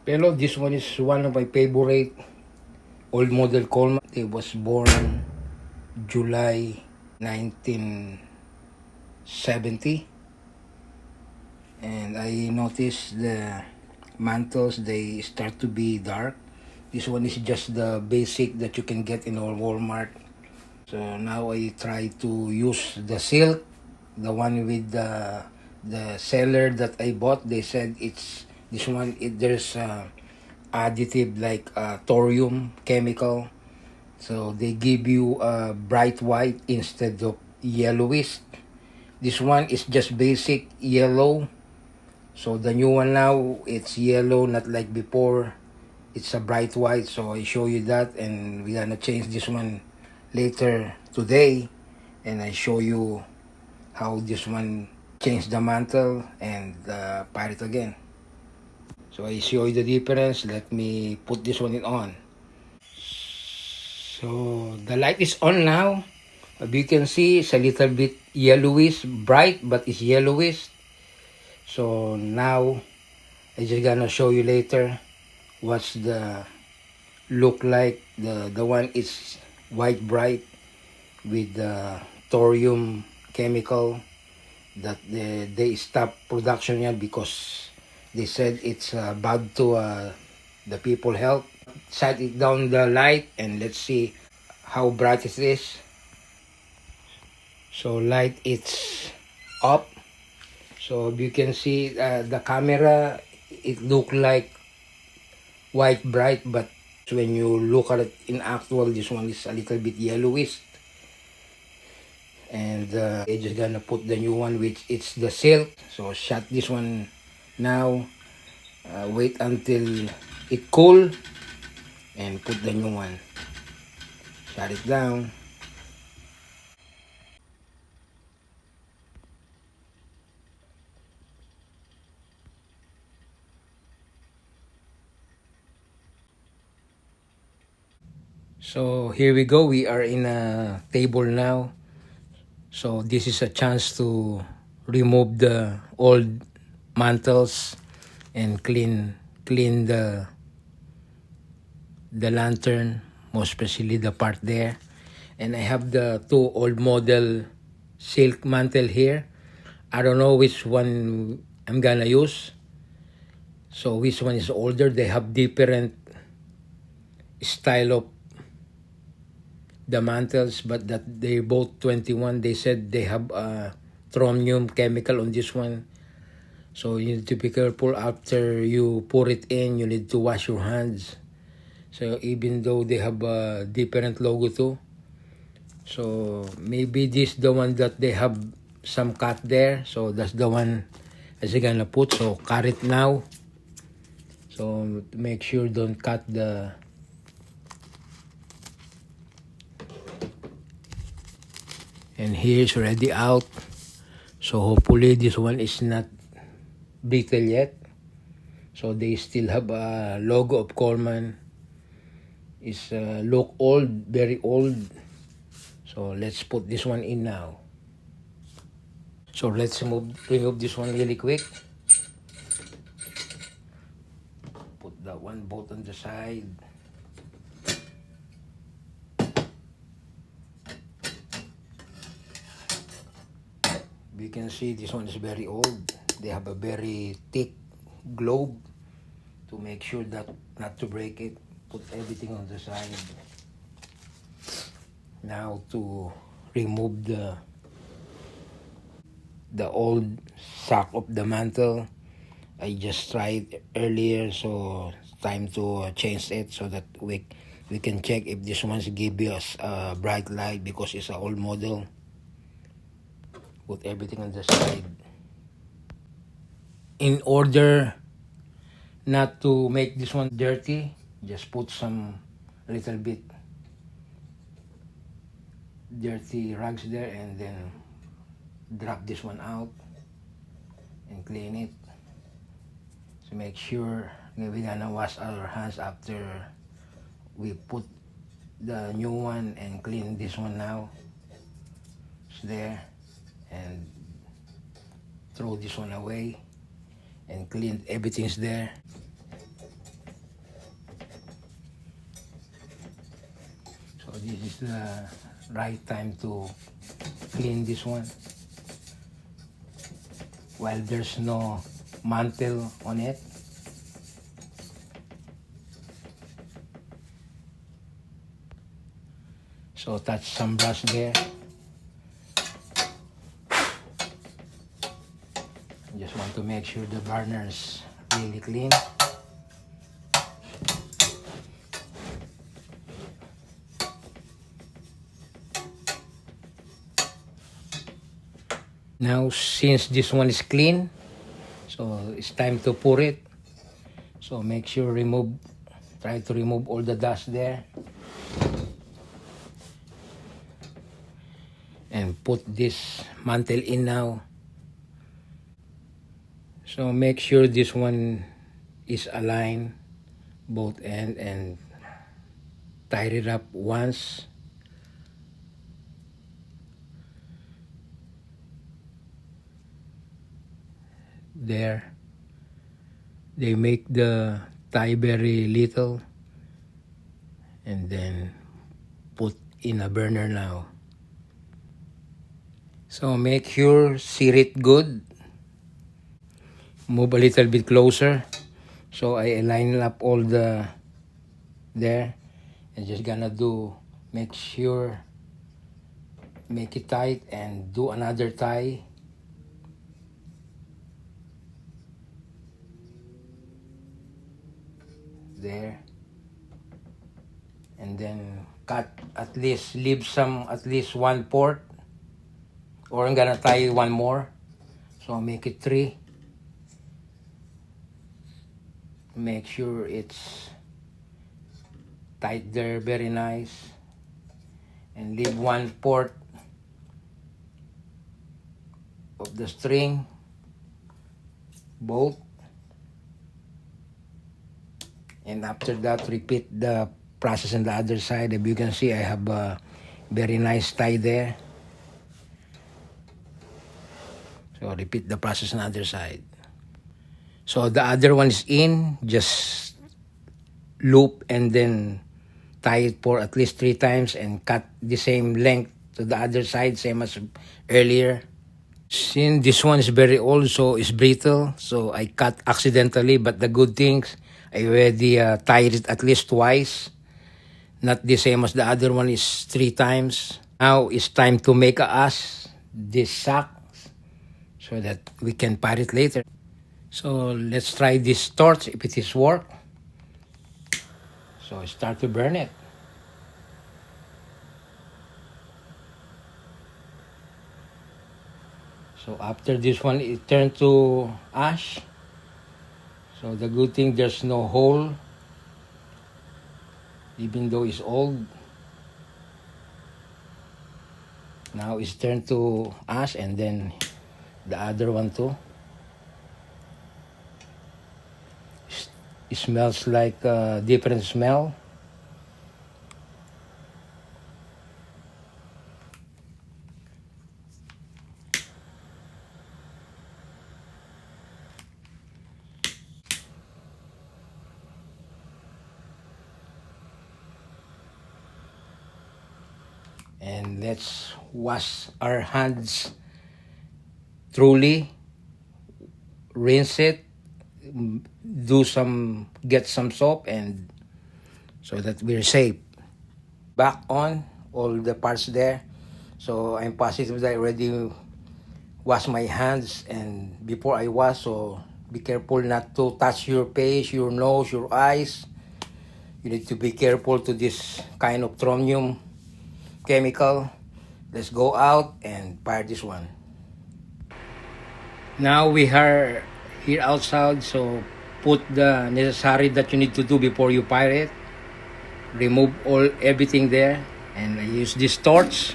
Pero this one is one of my favorite old model Coleman. It was born July 1970. And I noticed the mantles, they start to be dark. This one is just the basic that you can get in our Walmart. So now I try to use the silk, the one with the seller that I bought. They said it's this one. There's additive like thorium chemical, so they give you a bright white instead of yellowish. This one is just basic yellow. So the new one now, it's yellow, not like before. It's a bright white. So I show you that, and we're gonna change this one later today, and I show you how this one changed the mantle and the pirate again. So I show you the difference. Let me put this one on. So the light is on now. As you can see, it's a little bit yellowish, bright, but it's yellowish. So now I just gonna show you later what's the look like. The one is white bright with the thorium chemical that they stopped production yan because they said it's bad to the people health. Set it down the light and let's see how bright it is. So light it's up. So you can see the camera, it look like white bright, but when you look at it in actual, this one is a little bit yellowish. And I'm just gonna put the new one, which it's the silk. So shut this one now. Wait until it cool and put the new one. Shut it down. So here we go. We are in a table now. So this is a chance to remove the old mantles and clean the lantern, most especially the part there. And I have the two old model silk mantle here. I don't know which one I'm gonna use. So which one is older? They have different style of the mantles, but that they both 21. They said they have a chromium chemical on this one. So you need to be careful after you pour it in. You need to wash your hands. So even though they have a different logo too. So maybe this the one that they have some cut there. So that's the one as you're gonna put. So cut it now. So make sure don't cut the and here's already out. So hopefully this one is not brittle yet. So they still have a logo of Coleman. It's look old, very old. So let's put this one in now. So let's remove this one really quick. Put that one both on the side. You can see this one is very old. They have a very thick globe to make sure that not to break it. Put everything on the side. Now to remove the old sack of the mantle. I just tried earlier, so it's time to change it so that we can check if this one's give us a bright light because it's an old model. Put everything on the side. In order not to make this one dirty, just put some little bit dirty rags there and then drop this one out and clean it. So make sure we're gonna wash our hands after we put the new one and clean this one now. It's there, and throw this one away and clean everything's there. this is the right time to clean this one while there's no mantle on it. So touch some brush there. Just want to make sure the burner's really clean. Now, since this one is clean, so it's time to pour it. So make sure try to remove all the dust there. And put this mantle in now. So make sure this one is aligned, both end, and tie it up once. There. They make the tie very little and then put in a burner now. So make sure sear it good. Move a little bit closer. So I align up all the there. And just gonna make sure, make it tight and do another tie. There. And then cut, leave at least one port. Or I'm gonna tie one more. So make it 3. Make sure it's tight there, very nice. And leave one port of the string, bolt. And after that, repeat the process on the other side. If you can see, I have a very nice tie there. So repeat the process on the other side. So the other one is in, just loop and then tie it for at least 3 times and cut the same length to the other side, same as earlier. Since this one is very old, so it's brittle, so I cut accidentally, but the good things, I already tied it at least twice. Not the same as the other one is 3 times. Now it's time to make this sack so that we can fire it later. So let's try this torch if it is work. So start to burn it. So after this one, it turned to ash. So the good thing, there's no hole, even though it's old. Now it's turned to ash, and then the other one too. It smells like a different smell. And let's wash our hands thoroughly, rinse it, get some soap, and so that we're safe. Back on all the parts there. So I'm positive that I already washed my hands, and before I wash, so be careful not to touch your face, your nose, your eyes. You need to be careful to this kind of chromium chemical. Let's go out and fire this one. Now we are here outside, so put the necessary that you need to do before you fire it. Remove everything there, and I use this torch.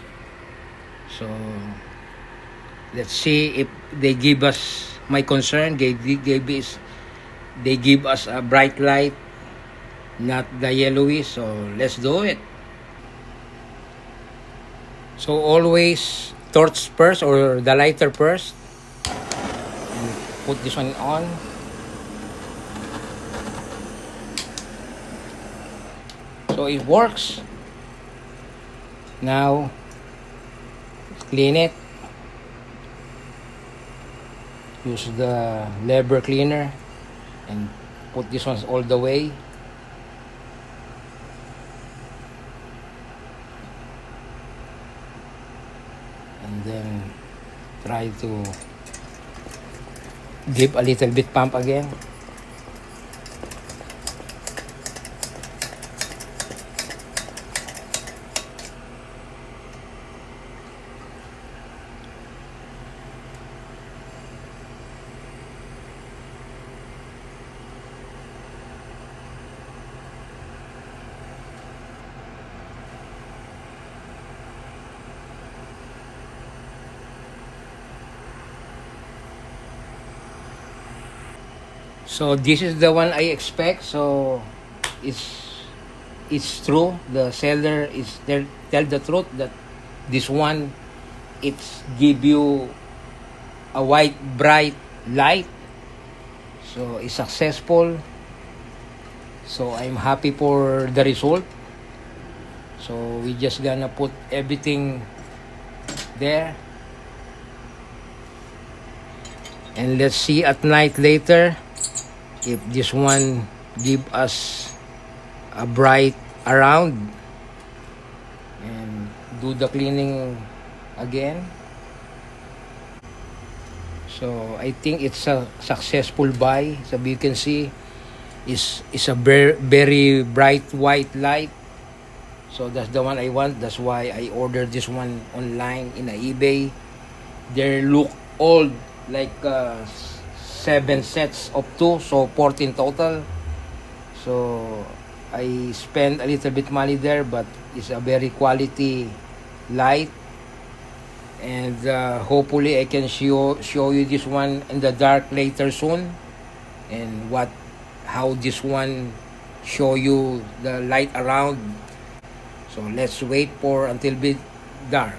So let's see if they give us, my concern, they give us a bright light, not the yellowy. So let's do it. So always torch first, or the lighter first. And put this one on. So it works. Now clean it. Use the lever cleaner and put this one all the way. And then try to give a little bit pump again. So this is the one I expect. So it's true. The seller is tell the truth that this one it's give you a white bright light. So it's successful. So I'm happy for the result. So we just gonna put everything there. And let's see at night later if this one give us a bright around, and do the cleaning again. So I think it's a successful buy. So you can see is a very bright white light. So that's the one I want. That's why I ordered this one online in eBay. They look old, like 7 sets of 2, so 14 total. So I spent a little bit money there, but it's a very quality light. And hopefully I can show you this one in the dark later soon, and how this one show you the light around. So let's wait for until bit dark.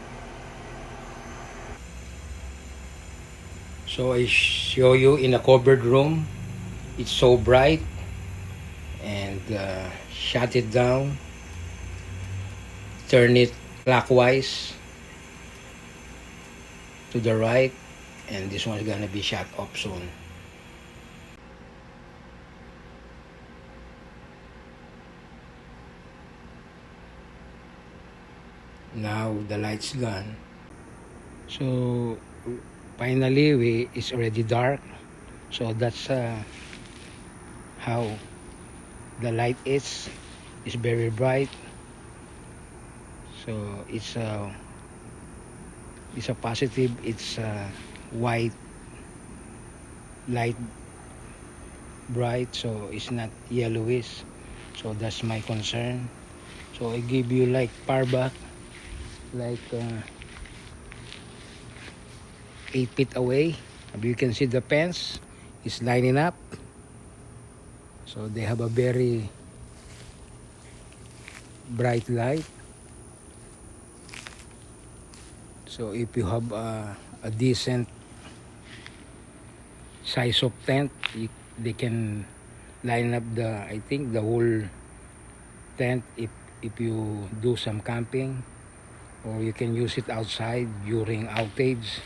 So I show you in a covered room. It's so bright, and shut it down, turn it clockwise to the right, and this one's gonna be shut off soon. Now the light's gone. So finally it's already dark. So that's how the light is. It's very bright. So it's a positive. It's a white light, bright, so it's not yellowish. So that's my concern. So I give you like power back, like 8 feet away. You can see the fence is lining up. So they have a very bright light. So if you have a decent size of tent, they can line up I think the whole tent if you do some camping, or you can use it outside during outage,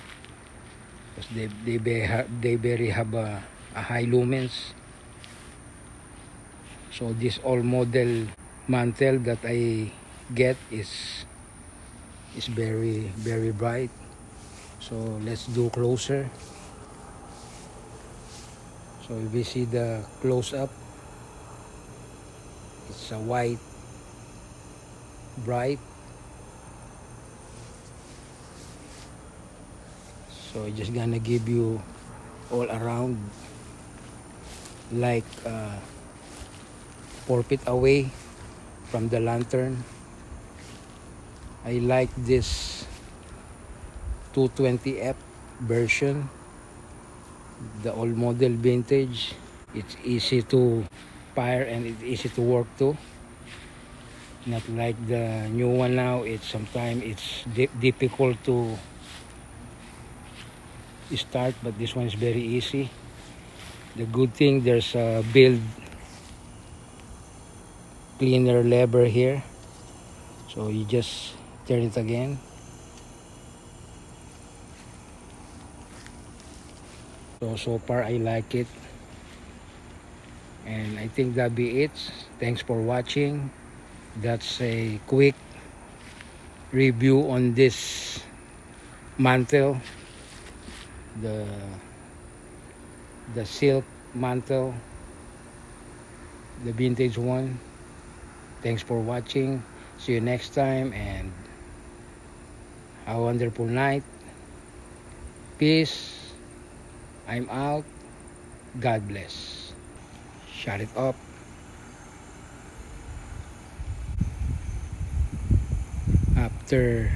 because they very have a high lumens. So this all model mantle that I get is very bright. So let's do closer. So if we see the close up, it's a white bright. So I'm just gonna give you all around, like 4 feet away from the lantern. I like this 220F version, the old model vintage. It's easy to fire and it's easy to work too. Not like the new one now. Sometimes it's difficult to start, but this one is very easy. The good thing, there's a build cleaner lever here, so you just Turn it again. So far I like it. And I think that'll be it. Thanks for watching. That's a quick review on this mantle, the silk mantle, the vintage one. Thanks for watching. See you next time, and have a wonderful night. Peace. I'm out. God bless. Shut it up. After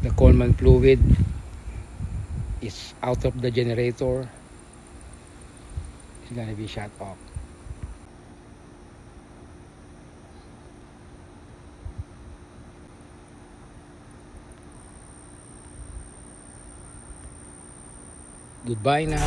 the Coleman fluid is out of the generator, it's gonna be shut off. Goodbye now.